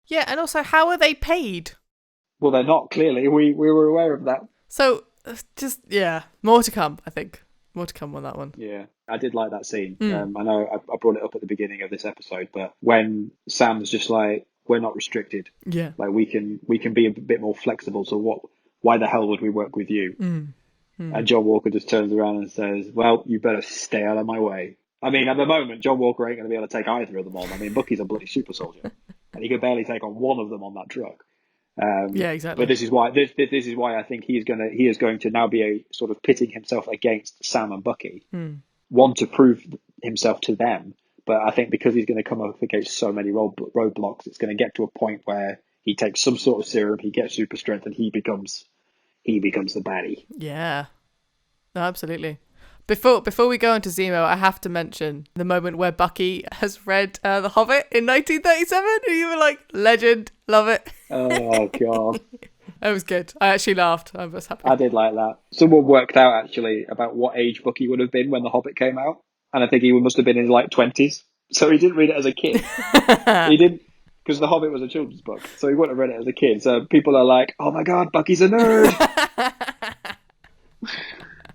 Yeah, and also, how are they paid? Well, they're not clearly. We were aware of that. So, just, yeah, more to come, I think. More to come on that one. Yeah, I did like that scene. I know I brought it up at the beginning of this episode, but when Sam's just like, "We're not restricted. Yeah. Like we can be a bit more flexible. So what? Why the hell would we work with you?" And John Walker just turns around and says, "Well, you better stay out of my way." I mean, at the moment, John Walker ain't going to be able to take either of them on. I mean, Bucky's a bloody super soldier, and he could barely take on one of them on that truck. Yeah, exactly. But this is why I think he is going to now be a sort of pitting himself against Sam and Bucky. One, to prove himself to them, but I think because he's going to come up against so many roadblocks, it's going to get to a point where he takes some sort of serum, he gets super strength, and he becomes the baddie. Yeah. No, absolutely. Before we go on to Zemo, I have to mention the moment where Bucky has read The Hobbit in 1937, and you were like, legend, love it. Oh, God. That was good. I actually laughed. I was happy. I did like that. Someone worked out, actually, about what age Bucky would have been when The Hobbit came out, and I think he must have been in his, 20s. So he didn't read it as a kid. He didn't, because The Hobbit was a children's book, so he wouldn't have read it as a kid. So people are like, oh my God, Bucky's a nerd.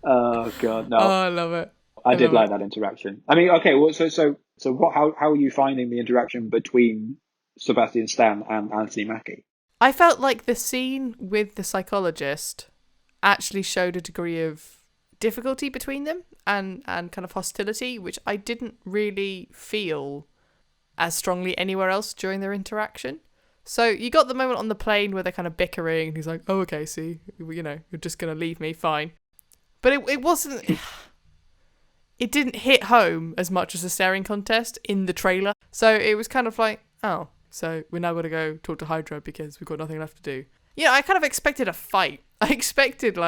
Oh God, no! Oh, I love it. I did like that interaction. I mean, okay, well, so what? How are you finding the interaction between Sebastian Stan and Anthony Mackie? I felt like the scene with the psychologist actually showed a degree of difficulty between them and kind of hostility, which I didn't really feel as strongly anywhere else during their interaction. So you got the moment on the plane where they're kind of bickering, and he's like, "Oh, okay, see, you're just gonna leave me, fine." But it wasn't. It didn't hit home as much as the staring contest in the trailer. So it was kind of like, oh, so we're now going to go talk to Hydra because we've got nothing left to do. You know, I kind of expected a fight. I expected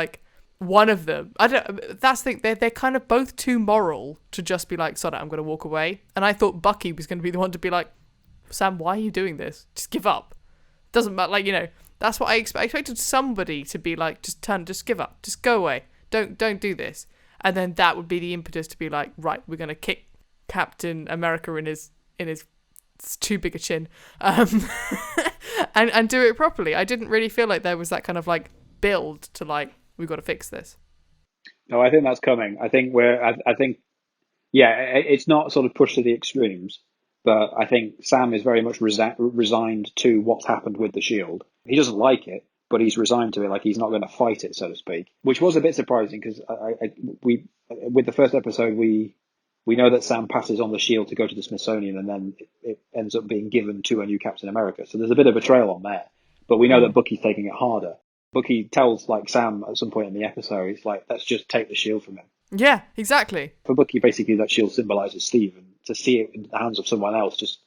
one of them. That's the thing. They're kind of both too moral to just be like, sod it, I'm going to walk away. And I thought Bucky was going to be the one to be like, Sam, why are you doing this? Just give up. Doesn't matter. That's what I expected. I expected somebody to be like, just give up, just go away. Don't do this. And then that would be the impetus to be like, right, we're going to kick Captain America in his it's too big a chin, and do it properly. I didn't really feel like there was that kind of build to we've got to fix this. No, I think that's coming. I think yeah, it's not sort of pushed to the extremes, but I think Sam is very much resigned to what's happened with the Shield. He doesn't like it, but he's resigned to it. He's not going to fight it, so to speak, which was a bit surprising because with the first episode, we know that Sam passes on the Shield to go to the Smithsonian, and then it ends up being given to a new Captain America. So there's a bit of betrayal on there, but we know that Bucky's taking it harder. Bucky tells Sam at some point in the episode, he's like, let's just take the Shield from him. Yeah, exactly. For Bucky, basically that Shield symbolizes Steve, and to see it in the hands of someone else just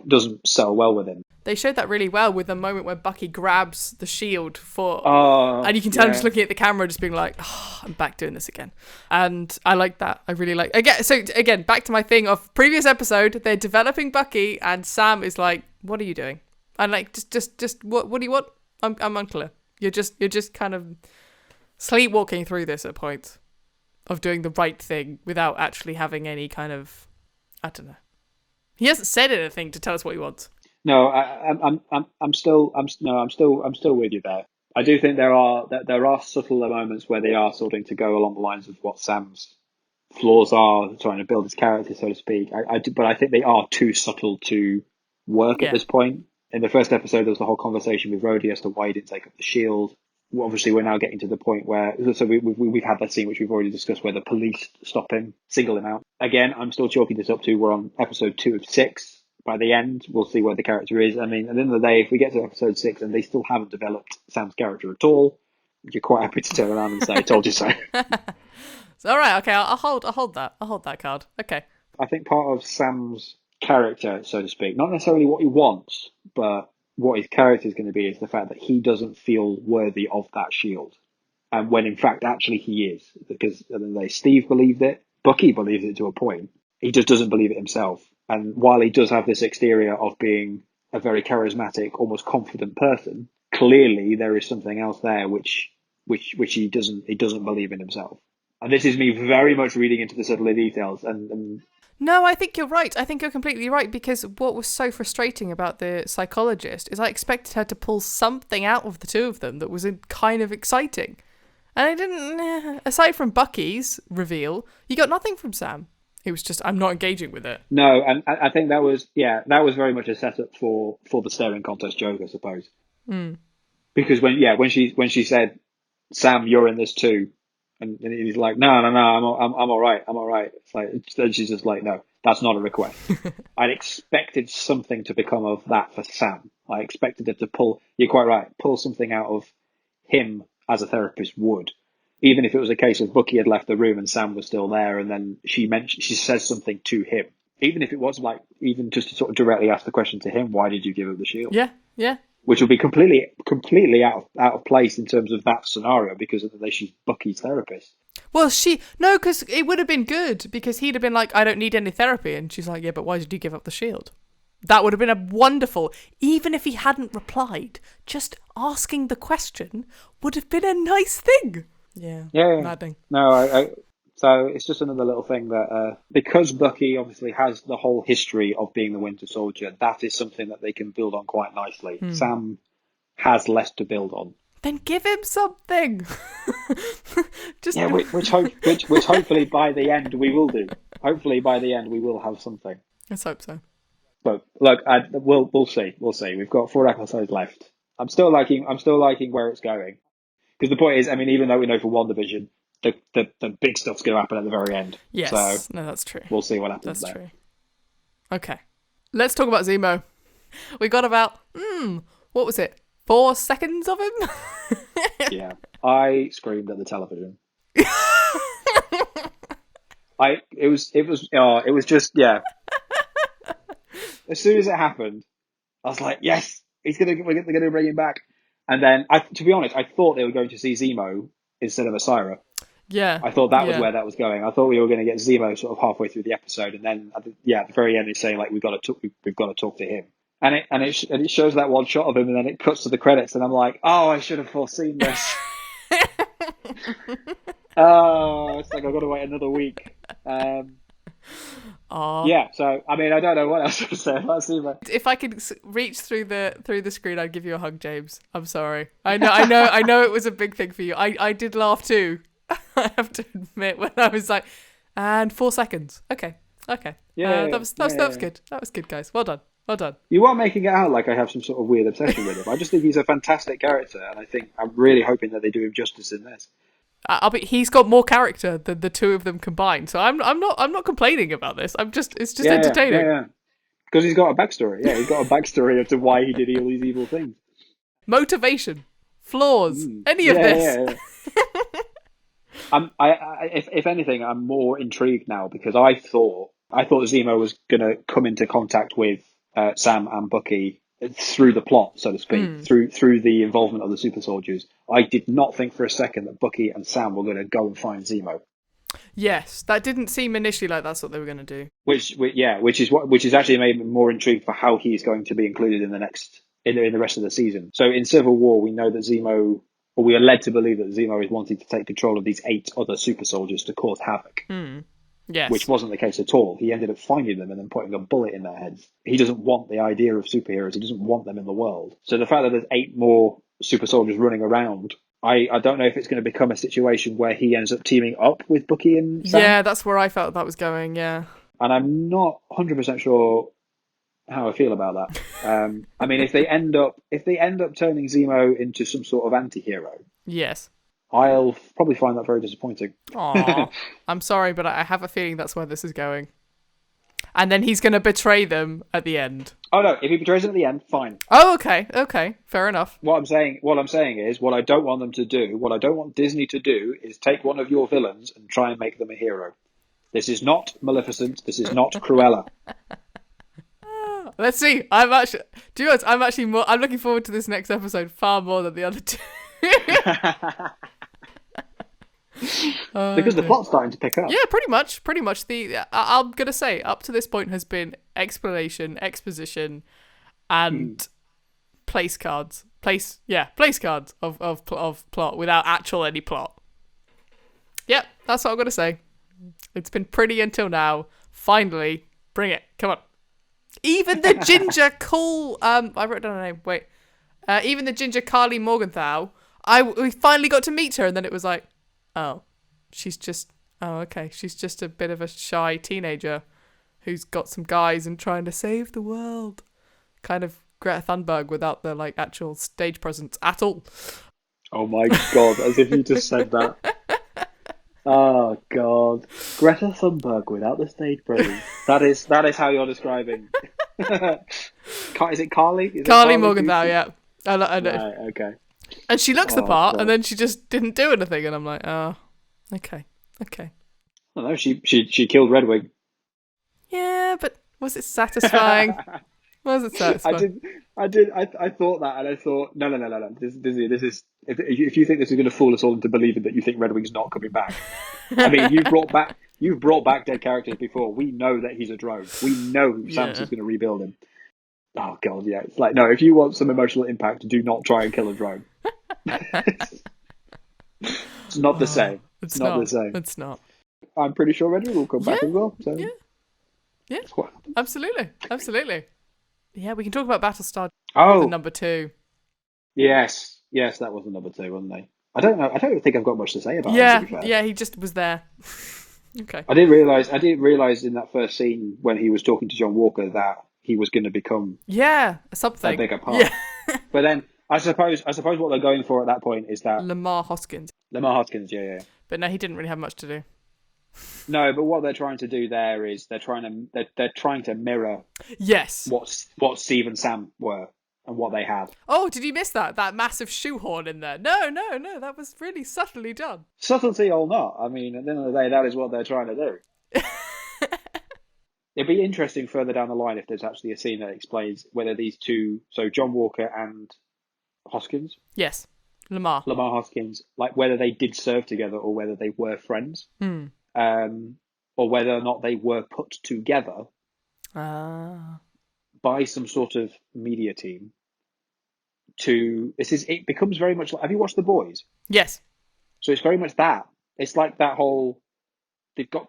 doesn't settle well with him. They showed that really well with the moment where Bucky grabs the Shield and you can tell him just looking at the camera, just being like, oh, I'm back doing this again. And I like that. I really like again. So again, back to my thing of previous episode, they're developing Bucky, and Sam is like, what are you doing? And just what do you want? I'm unclear. You're just kind of sleepwalking through this at points of doing the right thing without actually having any kind of, I don't know. He hasn't said anything to tell us what he wants. No, I'm still with you there. I do think there are subtler moments where they are starting to go along the lines of what Sam's flaws are, trying to build his character, so to speak. But I think they are too subtle to work at this point. In the first episode, there was the whole conversation with Rhodey as to why he didn't take up the Shield. obviously we're now getting to the point where, so we've had that scene which we've already discussed where the police stop him, single him out. Again, I'm still chalking this up to we're on episode 2 of 6. By the end, we'll see where the character is. I mean, at the end of the day, if we get to episode 6 and they still haven't developed Sam's character at all, you're quite happy to turn around and say, "I told you so." So, all right, okay, I'll hold that card. Okay. I think part of Sam's character, so to speak, not necessarily what he wants, but what his character is going to be is the fact that he doesn't feel worthy of that shield. And when in fact, actually he is. Because at the end of the day, Steve believed it, Bucky believes it to a point. He just doesn't believe it himself. And while he does have this exterior of being a very charismatic, almost confident person, clearly there is something else there which he doesn't believe in himself. And this is me very much reading into the subtler details. And no, I think you're right. I think you're completely right, because what was so frustrating about the psychologist is I expected her to pull something out of the two of them that was kind of exciting. And I didn't, aside from Bucky's reveal, you got nothing from Sam. It was just, I'm not engaging with it. No, and I think that was very much a setup for the staring contest joke, I suppose. Mm. Because when she said, "Sam, you're in this too," and he's like, "No, I'm all right. It's like, then she's just like, "No, that's not a request." I'd expected something to become of that for Sam. I expected it to pull. You're quite right. Pull something out of him as a therapist would. Even if it was a case of Bucky had left the room and Sam was still there, and then she says something to him. Even if it was like, even just to sort of directly ask the question to him, "Why did you give up the shield?" Yeah. Which would be completely out of place in terms of that scenario, because of the way she's Bucky's therapist. Well, because it would have been good, because he'd have been like, "I don't need any therapy," and she's like, "Yeah, but why did you give up the shield?" That would have been a wonderful, even if he hadn't replied, just asking the question would have been a nice thing. Yeah. Maddening. No, so it's just another little thing that, because Bucky obviously has the whole history of being the Winter Soldier, that is something that they can build on quite nicely. Sam has less to build on. Then give him something. Just which hopefully by the end we will do. Hopefully by the end we will have something. Let's hope so. But look, we'll see. We'll see. We've got 4 episodes left. I'm still liking where it's going. Because the point is, I mean, even though we know for WandaVision, the big stuff's going to happen at the very end. Yes, so no, that's true. We'll see what happens That's there. true. Okay, let's talk about Zemo. We got about, what was it, 4 seconds of him? Yeah, I screamed at the television. It was just, yeah. As soon as it happened, I was like, yes, they're gonna bring him back. And then, to be honest, I thought they were going to see Zemo instead of Asira. Yeah. I thought that was where that was going. I thought we were going to get Zemo sort of halfway through the episode, and then at the very end, it's saying like we've got to talk to him. And it shows that one shot of him, and then it cuts to the credits, and I'm like, oh, I should have foreseen this. Oh, it's like I've got to wait another week. Yeah, so I mean, I don't know what else to say about Zemo. If I could reach through the screen, I'd give you a hug, James. I'm sorry. I know it was a big thing for you. I did laugh too. I have to admit, when I was like, and 4 seconds. Okay. Yeah, that was good. That was good, guys. Well done. You are making it out like I have some sort of weird obsession with him. I just think he's a fantastic character, and I'm really hoping that they do him justice in this. He's got more character than the two of them combined, so I'm not complaining about this. It's just entertaining. Yeah. Because he's got a backstory. Yeah, he's got a backstory as to why he did all these evil things. Motivation, flaws, any of this. Yeah. If anything, I'm more intrigued now, because I thought Zemo was going to come into contact with Sam and Bucky through the plot, so to speak, through the involvement of the super soldiers. I did not think for a second that Bucky and Sam were going to go and find Zemo. Yes, that didn't seem initially like that's what they were going to do. Which is actually made me more intrigued for how he's going to be included in the rest of the season. So in Civil War, we know that Zemo, or we are led to believe that Zemo is wanting to take control of these 8 other super soldiers to cause havoc. Yes. Which wasn't the case at all. He ended up finding them and then putting a bullet in their heads. He doesn't want the idea of superheroes. He doesn't want them in the world. So the fact that there's 8 more super soldiers running around, I don't know if it's going to become a situation where he ends up teaming up with Bucky and Sam. Yeah, that's where I felt that was going, yeah. And I'm not 100% sure how I feel about that. I mean, if they end up turning Zemo into some sort of anti-hero, Yes. I'll probably find that very disappointing. Aww. I'm sorry, but I have a feeling that's where this is going. And then he's going to betray them at the end. Oh no! If he betrays them at the end, fine. Oh, okay, fair enough. What I'm saying is, what I don't want them to do, what I don't want Disney to do, is take one of your villains and try and make them a hero. This is not Maleficent. This is not Cruella. Let's see. I'm looking forward to this next episode far more than the other two. Because the plot's starting to pick up. Yeah, pretty much. I'm gonna say up to this point has been explanation, exposition, and place cards of plot without actual any plot. Yep, that's what I'm gonna say. It's been pretty until now. Finally, bring it. Come on. Even the ginger cool. I wrote down her name. Wait. Even the ginger Carly Morgenthau. We finally got to meet her, and then it was like, oh, she's just a bit of a shy teenager who's got some guys and trying to save the world. Kind of Greta Thunberg without the like actual stage presence at all. Oh my god, as if you just said that. Oh god. Greta Thunberg without the stage presence. That is how you're describing. Is it Carly? Carly Morgenthau, yeah. I know. Right, okay. And she looks the part, God. and then she just didn't do anything, and I'm like, oh, okay. I don't know, she killed Redwing. Yeah, but was it satisfying? Was it satisfying? I thought that, and I thought, no. This is if you think this is going to fool us all into believing that you think Redwing's not coming back. I mean, you've brought back dead characters before. We know that he's a drone. We know Samson's going to rebuild him. Oh god, yeah. It's like, no, if you want some emotional impact, do not try and kill a drone. It's not the same. It's not the same. It's not. I'm pretty sure Redwing will come back as well. So. Yeah. Absolutely. Yeah, we can talk about Battlestar. Oh, the number 2. Yes, that was the number 2, wasn't he? I don't know. I don't think I've got much to say about him. Yeah, he just was there. Okay. I didn't realize in that first scene when he was talking to John Walker that he was going to become something a bigger part. Yeah. But then I suppose what they're going for at that point is that Lamar Hoskins, yeah. But no, he didn't really have much to do. No, but what they're trying to do there is they're trying to mirror what Steve and Sam were and what they had. Oh, did you miss that massive shoehorn in there? No, that was really subtly done. Subtlety or not, I mean, at the end of the day, that is what they're trying to do. It'd be interesting further down the line if there's actually a scene that explains whether these two, so John Walker and Hoskins, yes, Lamar Hoskins, like whether they did serve together or whether they were friends. Or whether or not they were put together by some sort of media team. It becomes very much like, have you watched The Boys? Yes. So it's very much that. It's like that whole,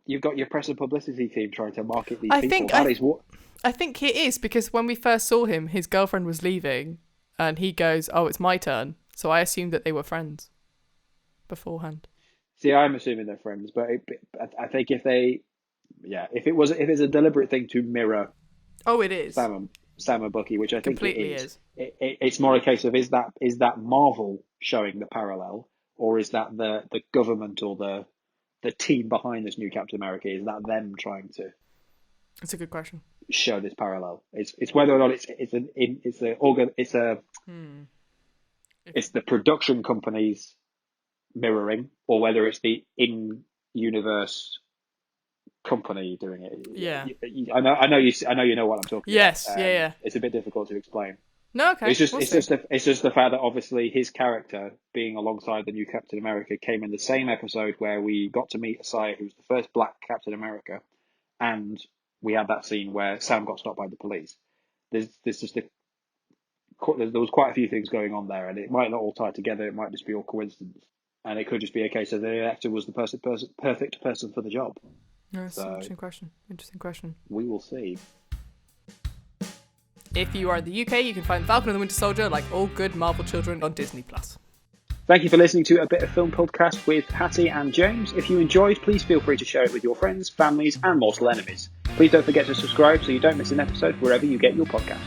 you've got your press and publicity team trying to market these people. I think it is, because when we first saw him, his girlfriend was leaving and he goes, oh, it's my turn. So I assumed that they were friends beforehand. See, I'm assuming they're friends, but I think if it's a deliberate thing to mirror, it is Sam and Bucky, which I think completely it is. It's more a case of is that Marvel showing the parallel, or is that the government or the team behind this new Captain America? Is that them trying to? It's a good question. Show this parallel. It's whether or not it's the production companies mirroring, or whether it's the in-universe company doing it. Yeah, I know you know what I'm talking about. Yes, yeah. It's a bit difficult to explain. No, okay. It's just the fact that obviously his character being alongside the new Captain America came in the same episode where we got to meet Isaiah, who's the first Black Captain America, and we had that scene where Sam got stopped by the police. There was quite a few things going on there, and it might not all tie together. It might just be all coincidence. And it could just be a case of the actor was the perfect person for the job. That's an interesting question. We will see. If you are in the UK, you can find Falcon and the Winter Soldier, like all good Marvel children, on Disney+. Thank you for listening to A Bit of Film podcast with Hattie and James. If you enjoyed, please feel free to share it with your friends, families, and mortal enemies. Please don't forget to subscribe so you don't miss an episode wherever you get your podcasts.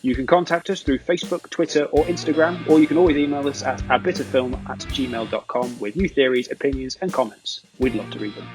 You can contact us through Facebook, Twitter, or Instagram, or you can always email us at abitofilm@gmail.com with new theories, opinions, and comments. We'd love to read them.